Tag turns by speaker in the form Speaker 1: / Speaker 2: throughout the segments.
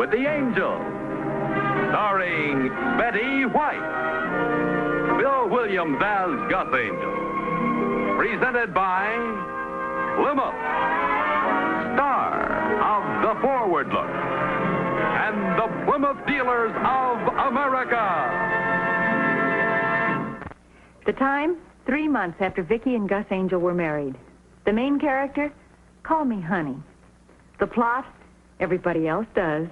Speaker 1: with the Angel, starring Betty White, Bill Williams as Gus Angel, presented by Wilma, star of The Forward Look, and the Plymouth Dealers of America.
Speaker 2: The time, 3 months after Vickie and Gus Angel were married. The main character, call me Honey. The plot, everybody else does.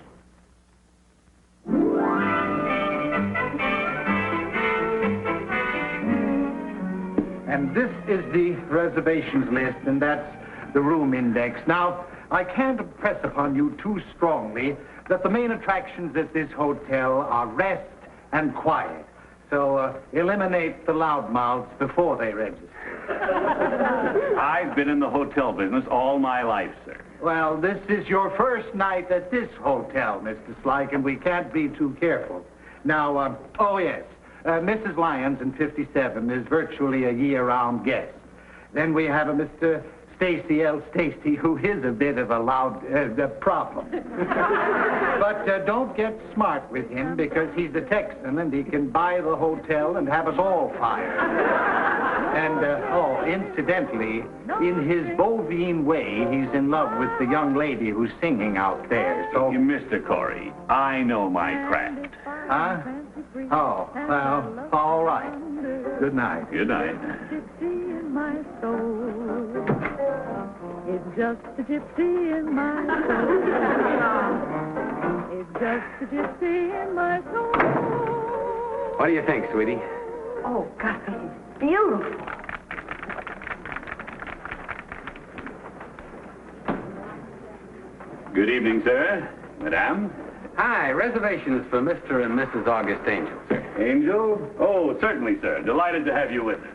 Speaker 3: And this is the reservations list, and that's the room index. Now, I can't impress upon you too strongly that the main attractions at this hotel are rest and quiet. So eliminate the loudmouths before they register.
Speaker 4: I've been in the hotel business all my life, sir.
Speaker 3: Well, this is your first night at this hotel, Mr. Slyke, and we can't be too careful. Now, oh yes, Mrs. Lyons in 57 is virtually a year-round guest. Then we have a Mr. Stacy L. Stacy, who is a bit of a loud problem. But don't get smart with him, because he's a Texan and he can buy the hotel and have us all fired. And, oh, incidentally, in his bovine way, he's in love with the young lady who's singing out there, so...
Speaker 4: Mr. Corey, I know my craft.
Speaker 3: Huh? Oh, well, all right. Good night.
Speaker 4: Good night.
Speaker 5: It's just a gypsy in my soul. It's just a gypsy in my soul.
Speaker 1: What do you think, sweetie?
Speaker 2: Oh, Gus, this is beautiful.
Speaker 4: Good evening, sir. Madame.
Speaker 1: Hi, reservation is for Mr. and Mrs. August Angel, sir.
Speaker 4: Angel? Oh, certainly, sir. Delighted to have you with us.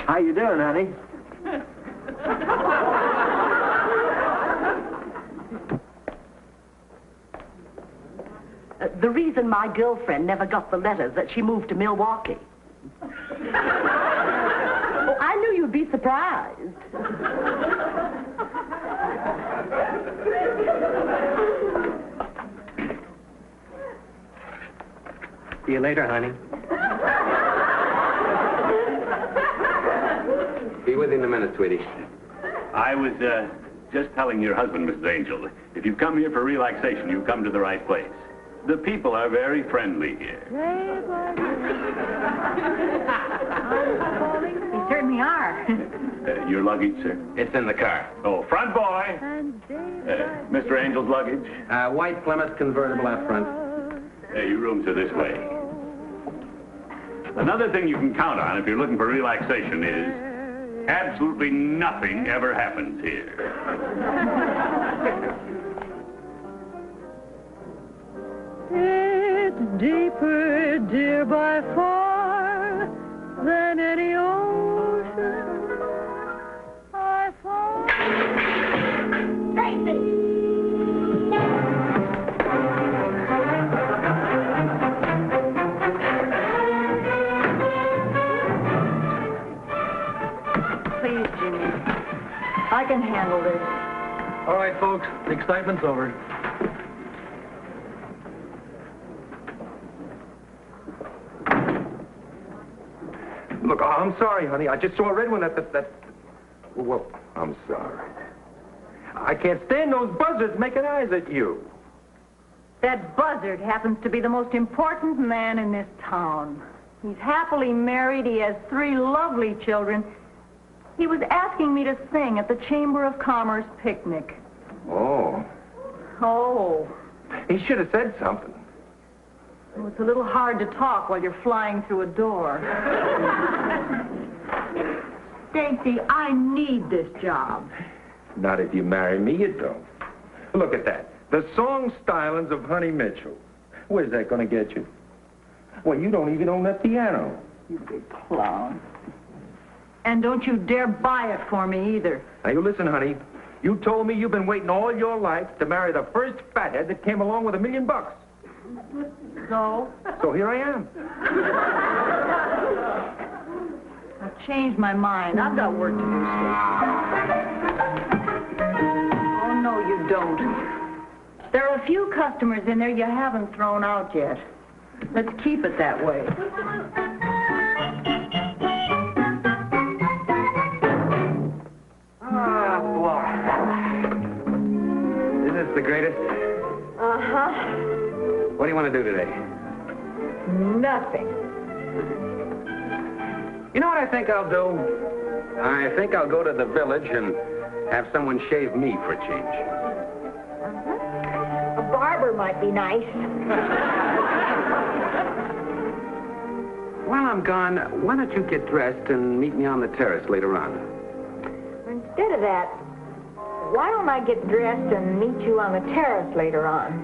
Speaker 3: How you doing, honey?
Speaker 6: The reason my girlfriend never got the letters that she moved to Milwaukee. Oh, I knew you'd be surprised.
Speaker 1: See you later, honey. Be with you in a minute, sweetie.
Speaker 4: I was just telling your husband, Mrs. Angel, if you've come here for relaxation, you've come to the right place. The people are very friendly here.
Speaker 2: They certainly are.
Speaker 4: Your luggage, sir?
Speaker 1: It's in the car.
Speaker 4: Oh, front boy. Mr. Angel's luggage?
Speaker 1: White Plymouth convertible out front.
Speaker 4: Your rooms are this way. Another thing you can count on if you're looking for relaxation is absolutely nothing ever happens here.
Speaker 5: It's deeper, dear, by far than any ocean I find.
Speaker 6: Stacy!
Speaker 2: Please, Jimmy. I can handle this.
Speaker 3: All right, folks, the excitement's over.
Speaker 7: Look, I'm sorry, honey. I just saw a red one that... Well, I'm sorry. I can't stand those buzzards making eyes at you.
Speaker 2: That buzzard happens to be the most important man in this town. He's happily married. He has 3 lovely children. He was asking me to sing at the Chamber of Commerce picnic.
Speaker 7: Oh.
Speaker 2: Oh.
Speaker 7: He should have said something.
Speaker 2: Well, it's a little hard to talk while you're flying through a door. Stacy, I need this job.
Speaker 7: Not if you marry me, you don't. Look at that. The song stylings of Honey Mitchell. Where's that going to get you? Well, you don't even own that piano.
Speaker 2: You big clown. And don't you dare buy it for me either.
Speaker 7: Now, you listen, honey. You told me you've been waiting all your life to marry the first fathead that came along with $1 million.
Speaker 2: So?
Speaker 7: So here I am.
Speaker 2: Now, changed my mind. I've got work to do, Stacy. Oh, no, you don't. There are a few customers in there you haven't thrown out yet. Let's keep it that way.
Speaker 1: Ah, boy. Is this the greatest?
Speaker 2: Uh-huh.
Speaker 1: What do you want to do today?
Speaker 2: Nothing.
Speaker 1: You know what I think I'll do? I think I'll go to the village and have someone shave me for a change.
Speaker 2: A barber might be nice.
Speaker 1: While I'm gone, why don't you get dressed and meet me on the terrace later on?
Speaker 2: Instead of that, why don't I get dressed and meet you on the terrace later on?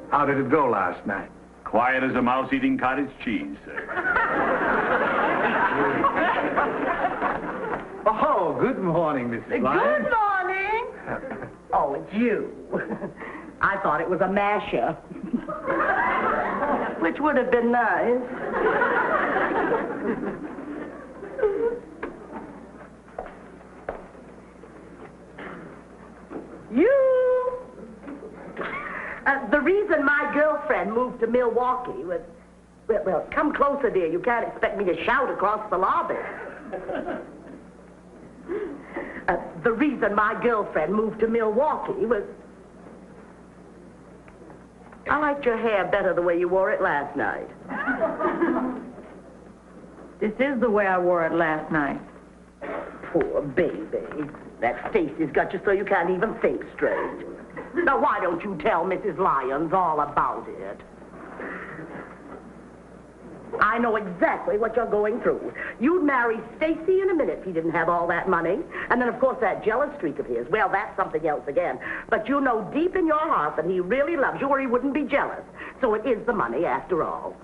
Speaker 3: How did it go last night?
Speaker 4: Quiet as a mouse eating cottage cheese, sir.
Speaker 3: Oh, good morning, Mrs. Lyons.
Speaker 6: Good morning. Oh, it's you. I thought it was a masher. Which would have been nice. You. The reason my girlfriend moved to Milwaukee was... Well, come closer, dear. You can't expect me to shout across the lobby. The reason my girlfriend moved to Milwaukee was... I liked your hair better the way you wore it last night.
Speaker 2: This is the way I wore it last night.
Speaker 6: Poor baby. That Stacy's got you so you can't even think straight. Now, why don't you tell Mrs. Lyons all about it? I know exactly what you're going through. You'd marry Stacy in a minute if he didn't have all that money. And then, of course, that jealous streak of his. Well, that's something else again. But you know deep in your heart that he really loves you or he wouldn't be jealous. So it is the money after all.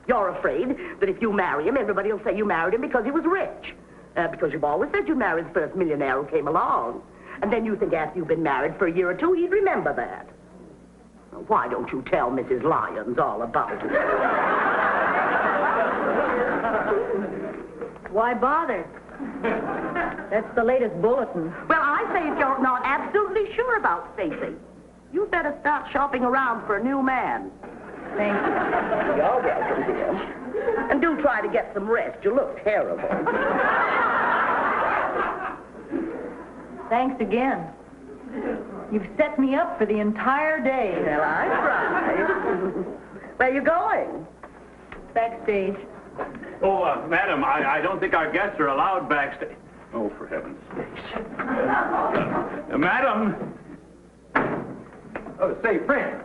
Speaker 6: You're afraid that if you marry him, everybody will say you married him because he was rich. Because you've always said you married the first millionaire who came along. And then you think after you've been married for a year or two, he'd remember that. Now, why don't you tell Mrs. Lyons all about it?
Speaker 2: Why bother? That's the latest bulletin.
Speaker 6: Well, I say if you're not absolutely sure about Stacy, you'd better start shopping around for a new man.
Speaker 2: Thank you.
Speaker 6: You're welcome, dear. And do try to get some rest. You look terrible.
Speaker 2: Thanks again. You've set me up for the entire day.
Speaker 6: Well, I tried. Where you going?
Speaker 2: Backstage.
Speaker 4: Oh, madam, I don't think our guests are allowed backstage. Oh, for heaven's sakes. Madam!
Speaker 7: Oh, say, Frank,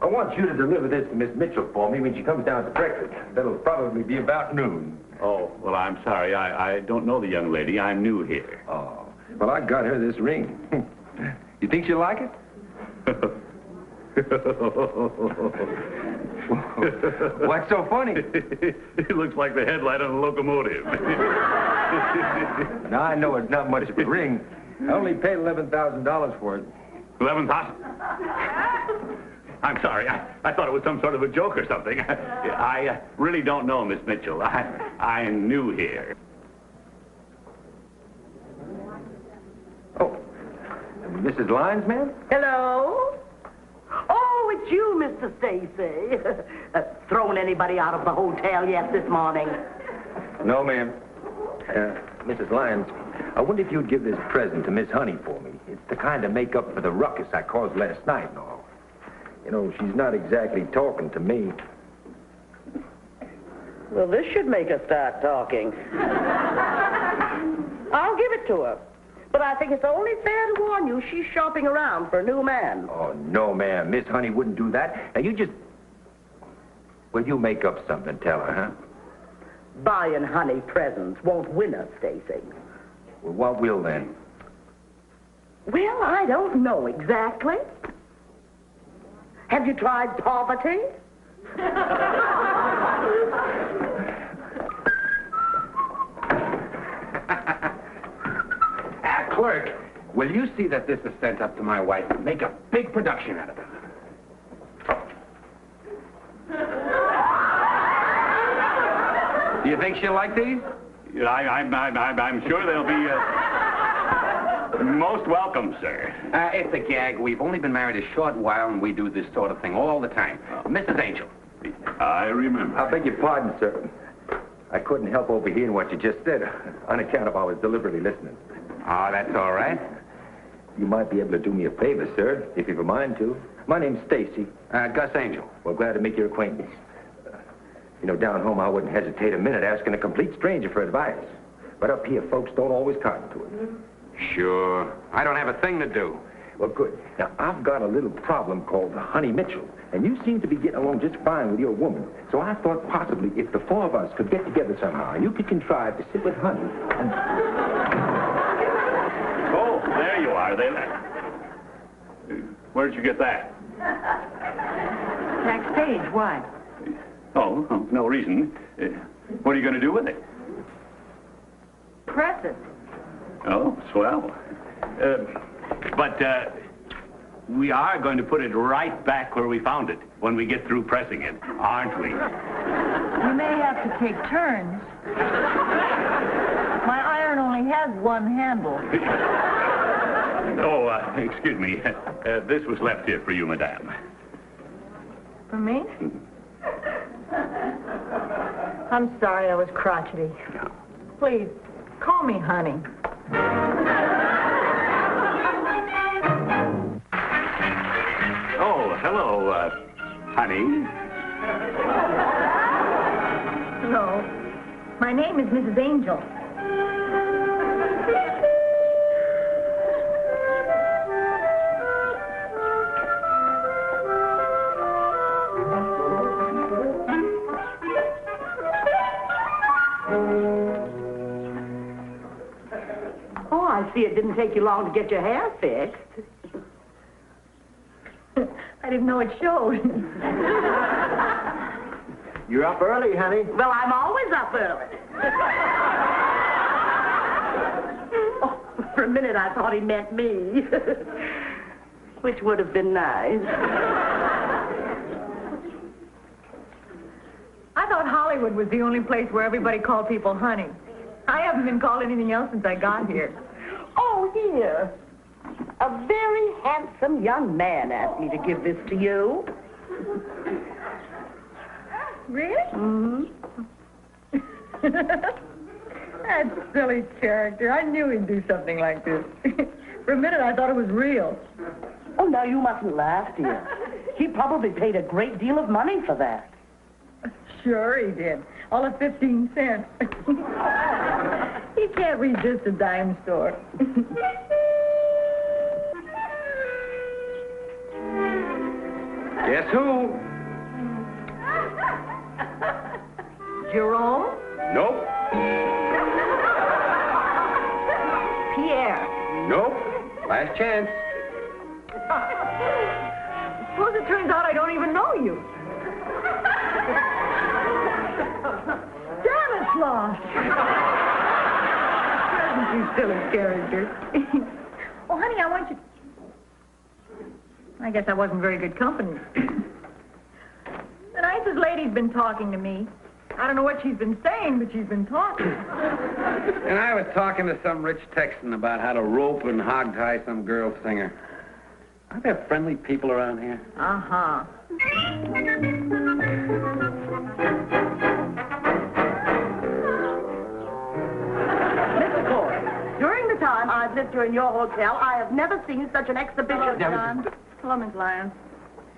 Speaker 7: I want you to deliver this to Miss Mitchell for me when she comes down to breakfast. That'll probably be about noon.
Speaker 4: Oh, well, I'm sorry. I don't know the young lady. I'm new here.
Speaker 7: Oh, well, I got her this ring. You think she'll like it? What's so funny?
Speaker 4: It looks like the headlight on a locomotive.
Speaker 7: Now, I know it's not much of a ring. I only paid $11,000 for it.
Speaker 4: 11,000? I'm sorry. I thought it was some sort of a joke or something. I really don't know, Miss Mitchell. I'm new here.
Speaker 7: Oh, Mrs. Lyons, ma'am?
Speaker 6: Hello? Oh, it's you, Mr. Stacy. Thrown anybody out of the hotel yet this morning?
Speaker 7: No, ma'am. Mrs. Lyons, I wonder if you'd give this present to Miss Honey for me. It's to kind of make up for the ruckus I caused last night and all. You know, she's not exactly talking to me.
Speaker 6: Well, this should make her start talking. I'll give it to her. But I think it's only fair to warn you she's shopping around for a new man.
Speaker 7: Oh, no, ma'am. Miss Honey wouldn't do that. Now, you just... Well, you make up something, tell her, huh?
Speaker 6: Buying Honey presents won't win her, Stacy.
Speaker 7: Well, what will then?
Speaker 6: Well, I don't know exactly. Have you tried poverty?
Speaker 1: Clerk, will you see that this is sent up to my wife? Make a big production out of it. You think she'll like these?
Speaker 4: I'm sure they'll be most welcome, sir.
Speaker 1: It's a gag. We've only been married a short while, and we do this sort of thing all the time. Mrs. Angel.
Speaker 4: I remember.
Speaker 7: I beg your pardon, sir. I couldn't help overhearing what you just said on account of I was deliberately listening.
Speaker 1: Oh, that's all right.
Speaker 7: You might be able to do me a favor, sir, if you've a mind to. My name's Stacy.
Speaker 1: Gus Angel.
Speaker 7: Well, glad to make your acquaintance. You know, down home, I wouldn't hesitate a minute asking a complete stranger for advice. But up here, folks don't always cotton to it.
Speaker 1: Sure. I don't have a thing to do.
Speaker 7: Well, good. Now, I've got a little problem called Honey Mitchell, and you seem to be getting along just fine with your woman. So I thought possibly if the four of us could get together somehow, and you could contrive to sit with Honey and...
Speaker 4: Oh, there you are. Where'd you get that?
Speaker 2: Backstage, why?
Speaker 4: Oh, no reason. What are you going to do with it?
Speaker 2: Press it.
Speaker 4: Oh, swell. But we are going to put it right back where we found it when we get through pressing it, aren't we?
Speaker 2: We may have to take turns. My iron only has one handle.
Speaker 4: Oh, excuse me. This was left here for you, madame.
Speaker 2: For me? I'm sorry I was crotchety. Please, call me honey.
Speaker 4: Oh, hello, honey.
Speaker 2: Hello. My name is Mrs. Angel.
Speaker 6: Oh, I see it didn't take you long to get your hair fixed.
Speaker 2: I didn't know it showed.
Speaker 3: You're up early, honey.
Speaker 6: Well, I'm always up early. Oh, for a minute, I thought he meant me. Which would have been nice.
Speaker 2: I thought Hollywood was the only place where everybody called people honey. I haven't been called anything else since I got here.
Speaker 6: Oh, here. A very handsome young man asked me to give this to you.
Speaker 2: Really?
Speaker 6: Mm-hmm.
Speaker 2: That silly character. I knew he'd do something like this. For a minute, I thought it was real.
Speaker 6: Oh, now you mustn't laugh, dear. He probably paid a great deal of money for that.
Speaker 2: Sure he did. All of 15 cents. He can't resist a dime store.
Speaker 1: Guess who?
Speaker 2: Jerome?
Speaker 1: Nope.
Speaker 2: Pierre.
Speaker 1: Nope. Last chance.
Speaker 2: Suppose it turns out I don't even know you. Stanislaus. Doesn't you silly character? Oh, honey, I want you... I guess I wasn't very good company. The nicest lady's been talking to me. I don't know what she's been saying, but she's been talking.
Speaker 1: And I was talking to some rich Texan about how to rope and hogtie some girl singer. Are there friendly people around here?
Speaker 2: Uh-huh.
Speaker 6: Mr. Ford, during the time I've lived here in your hotel, I have never seen such an exhibition.
Speaker 2: John. Hello, Miss Lyons.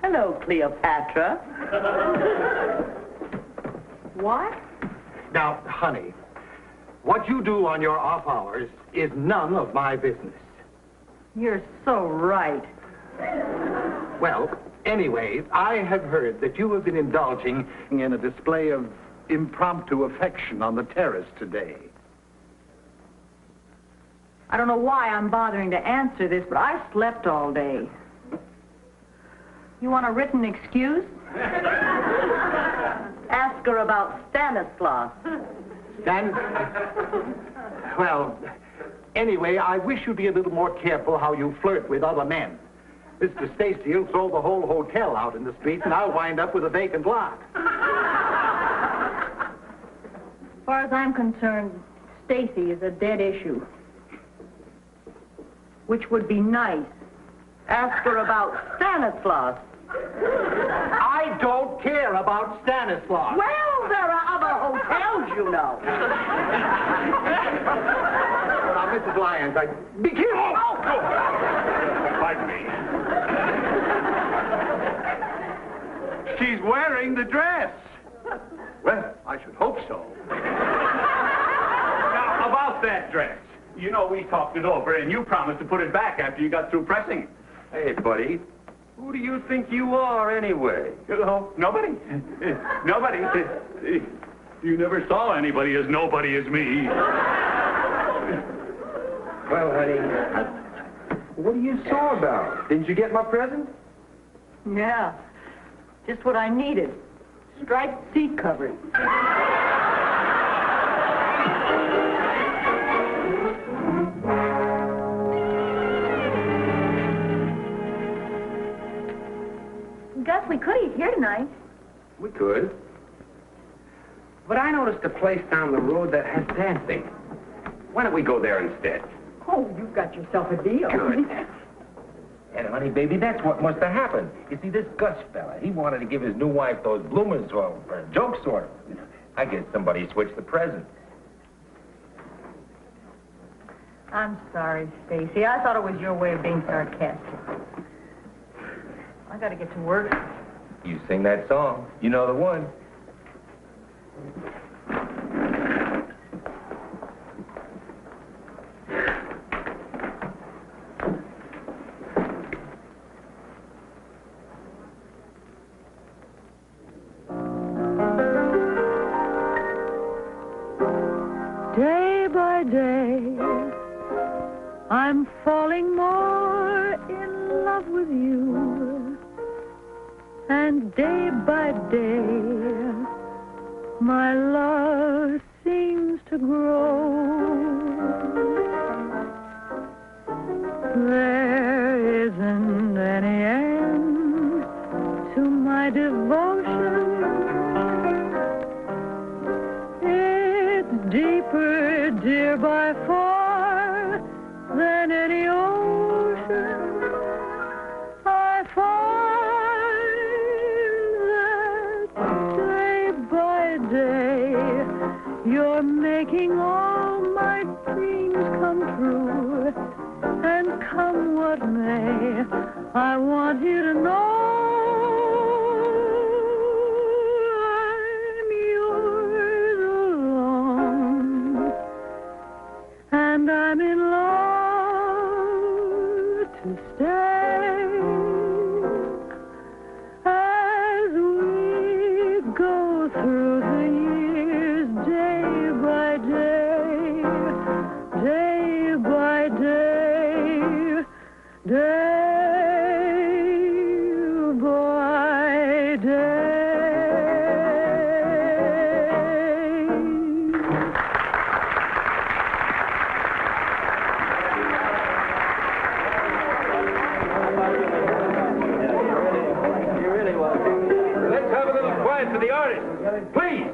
Speaker 6: Hello, Cleopatra.
Speaker 2: What?
Speaker 3: Now, honey, what you do on your off hours is none of my business.
Speaker 2: You're so right.
Speaker 3: Well, anyway, I have heard that you have been indulging in a display of impromptu affection on the terrace today.
Speaker 2: I don't know why I'm bothering to answer this, but I slept all day. You want a written excuse?
Speaker 6: Ask her about Stanislaus.
Speaker 3: Well, anyway, I wish you'd be a little more careful how you flirt with other men. Mr. Stacy will throw the whole hotel out in the street, and I'll wind up with a vacant lot.
Speaker 2: far as I'm concerned, Stacy is a dead issue. Which would be nice.
Speaker 6: Ask her about Stanislaus.
Speaker 3: I don't care about Stanislaus.
Speaker 6: Well, there are other hotels, you know.
Speaker 3: Now, Mrs. Lyons, be careful.
Speaker 4: Oh, pardon me.
Speaker 3: She's wearing the dress. Well, I should hope so.
Speaker 4: Now, about that dress. You know, we talked it over, and you promised to put it back after you got through pressing it.
Speaker 7: Hey, buddy, who do you think you are, anyway?
Speaker 4: Nobody. Nobody. You never saw anybody as nobody as me.
Speaker 7: Well, honey, what are you sore about? Didn't you get my present?
Speaker 2: Yeah, just what I needed. Striped seat covers. Gus, we could eat here tonight.
Speaker 1: We could. But I noticed a place down the road that has dancing. Why don't we go there instead?
Speaker 2: Oh, you've got yourself a deal.
Speaker 1: Good.
Speaker 7: And, honey, baby, that's what must have happened. You see, this Gus fella, he wanted to give his new wife those bloomers, well, for a joke sort of. I guess somebody switched the present.
Speaker 2: I'm sorry, Stacy. I thought it was your way of being sarcastic. I gotta get to work.
Speaker 7: You sing that song. You know the one.
Speaker 5: Day by day, I'm falling more in love with you. And day by day, my love seems to grow. There isn't any end to my devotion. It's deeper, dear, by far than any ocean. I find that day by day you're making all my dreams come true. And come what may, I want you to know I'm yours alone. And I'm in love to stay as we go through the years, day by day, day by day, day by day.
Speaker 7: Let's have a little quiet for the artist. Please.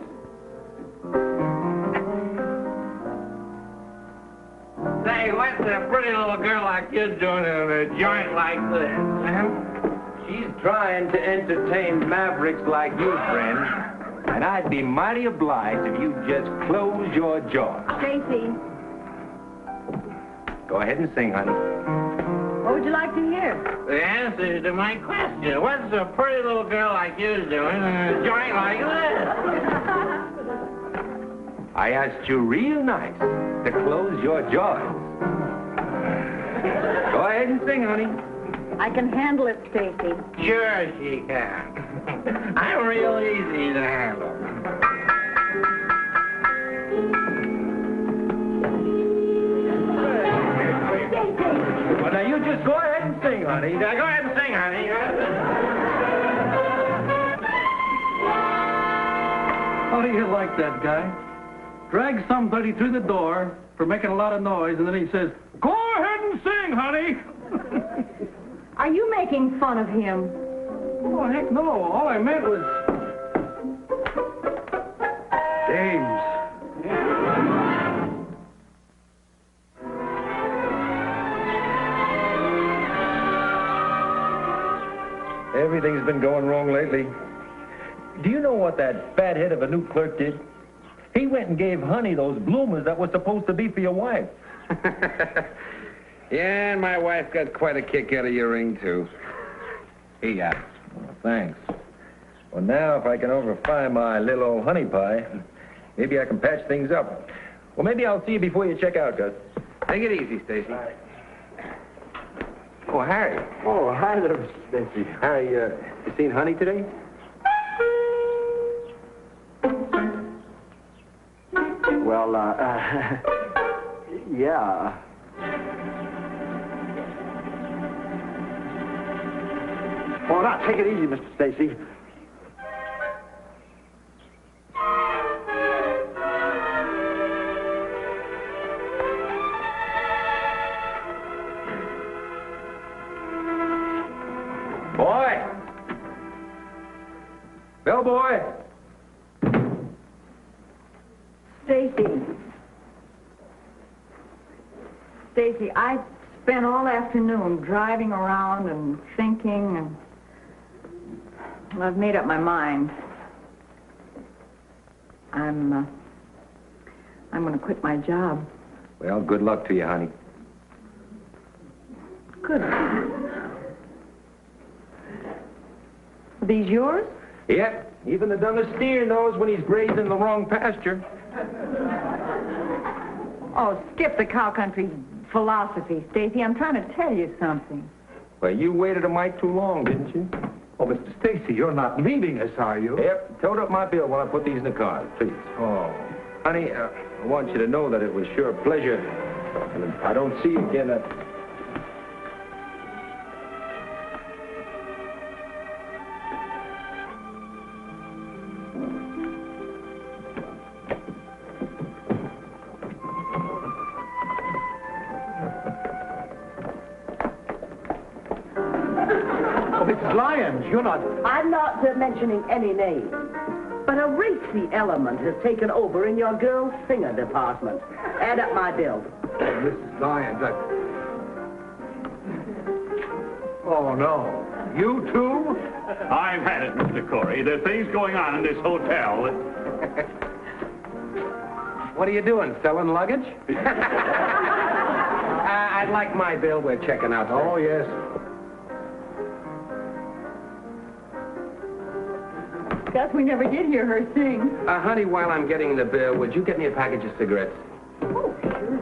Speaker 1: Say, what's a pretty little girl like you doing in a joint like this, huh?
Speaker 7: She's trying to entertain mavericks like you, friend. And I'd be mighty obliged if you just close your jaw.
Speaker 2: Stacy,
Speaker 7: Go ahead and sing, honey.
Speaker 2: what would you like to hear?
Speaker 1: The answer to my question. What's a pretty little girl like you doing in a joint like this?
Speaker 7: I asked you real nice to close your jaw. Go ahead and sing, honey.
Speaker 2: I can handle it, Stacy.
Speaker 1: Sure she can. I'm real easy to handle.
Speaker 7: Well, now you just go ahead and sing, honey.
Speaker 1: Now, go ahead and sing, honey.
Speaker 8: How do you like that guy? Drags somebody through the door for making a lot of noise, and then he says, "Go ahead and sing, honey."
Speaker 2: Are you making fun of him?
Speaker 8: Oh, heck no. All I meant was... James.
Speaker 7: everything's been going wrong lately. Do you know what that fathead of a new clerk did? He went and gave Honey those bloomers that were supposed to be for your wife.
Speaker 1: Yeah, and my wife got quite a kick out of your ring, too. Here you got it.
Speaker 7: Well, thanks. Well, now, if I can overfind my little old honey pie, maybe I can patch things up. Well, maybe I'll see you before you check out, Gus.
Speaker 1: Take it easy, Stacy.
Speaker 7: Oh, Harry.
Speaker 9: Oh, hi there, Mr. Stacy.
Speaker 7: Harry, you seen Honey today?
Speaker 9: Well, yeah. Oh, now, take it easy, Mr. Stacy.
Speaker 7: Boy! Bellboy!
Speaker 2: Stacy, I spent all afternoon driving around and thinking, and well, I've made up my mind. I'm going to quit my job.
Speaker 7: Well, good luck to you, honey.
Speaker 2: Good. Are these yours?
Speaker 7: Yep. Even the dumbest steer knows when he's grazing the wrong pasture.
Speaker 2: Oh, skip the cow country philosophy, Stacy. I'm trying to tell you something.
Speaker 7: Well, you waited a mite too long, didn't you?
Speaker 3: Oh, Mr. Stacy, you're not leaving us, are you?
Speaker 7: Yep. Tote up my bill while I put these in the car, please. Oh. Honey, I want you to know that it was sure a pleasure. And if I don't see you again,
Speaker 3: Mrs. Lyons, you're not...
Speaker 6: I'm not mentioning any names, but a racy element has taken over in your girls' singer department. Add up my bill.
Speaker 3: Mrs. Lyons, Oh, no. You too?
Speaker 4: I've had it, Mr. Corey. There are things going on in this hotel.
Speaker 1: What are you doing, selling luggage? I'd like my bill. We're checking out.
Speaker 3: Oh, yes.
Speaker 2: Guess we never did hear her sing.
Speaker 1: Honey, while I'm getting the bill, would you get me a package of cigarettes?
Speaker 2: Oh, sure.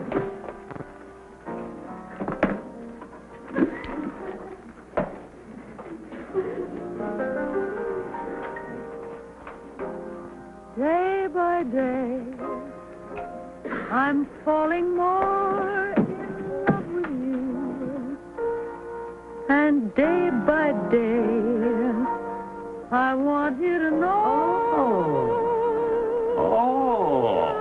Speaker 5: Day by day, I'm falling more in love with you. And day by day, I want you to know.
Speaker 4: Oh.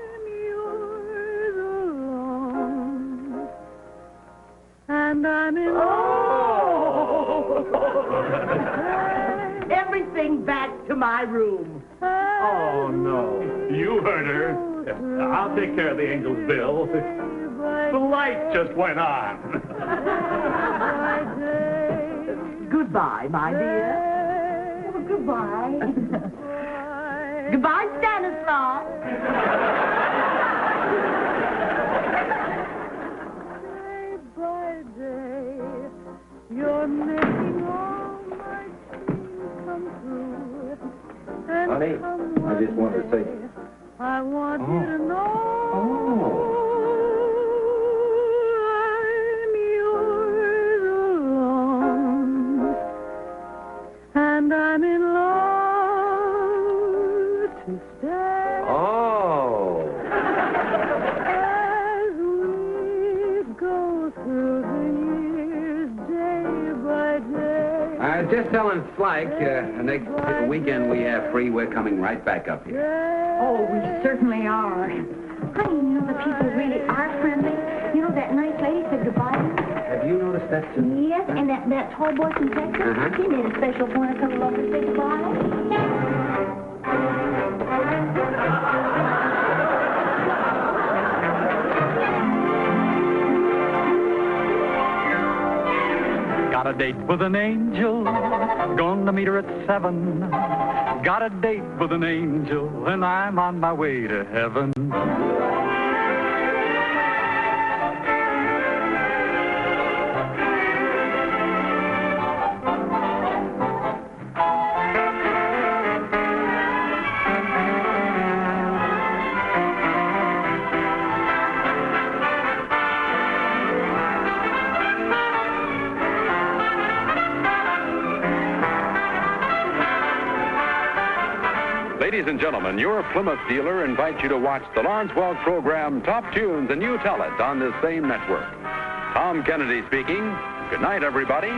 Speaker 5: I'm yours alone. And I'm in love.
Speaker 6: Everything back to my room.
Speaker 4: Oh, no. You heard her. I'll take care of the Engel's bill. The light just went on.
Speaker 6: Goodbye, my dear. Goodbye. Goodbye, Stanislaus.
Speaker 5: Day by day, you're making all my dreams come true. And
Speaker 7: Honey,
Speaker 5: come
Speaker 7: I just wanted to say...
Speaker 5: I want you to know. I'm yours alone. And I'm in love to stay.
Speaker 7: Oh.
Speaker 5: As we go through the years, day by day.
Speaker 1: Just telling Slike, next weekend we have free, we're coming right back up here.
Speaker 2: Oh, we certainly are. Honey, you know the people really are friendly. You know that nice lady said goodbye to you?
Speaker 1: Have you noticed that, too?
Speaker 2: Yes, and that tall boy from Texas, he made a special point of coming over to say goodbye.
Speaker 3: Got
Speaker 10: a date with an angel, gonna meet her at 7. Got a date with an angel, and I'm on my way to heaven.
Speaker 11: Ladies and gentlemen, your Plymouth dealer invites you to watch the Lawrence Welk program Top Tunes and You Tell It on this same network. Tom Kennedy speaking. Good night, everybody.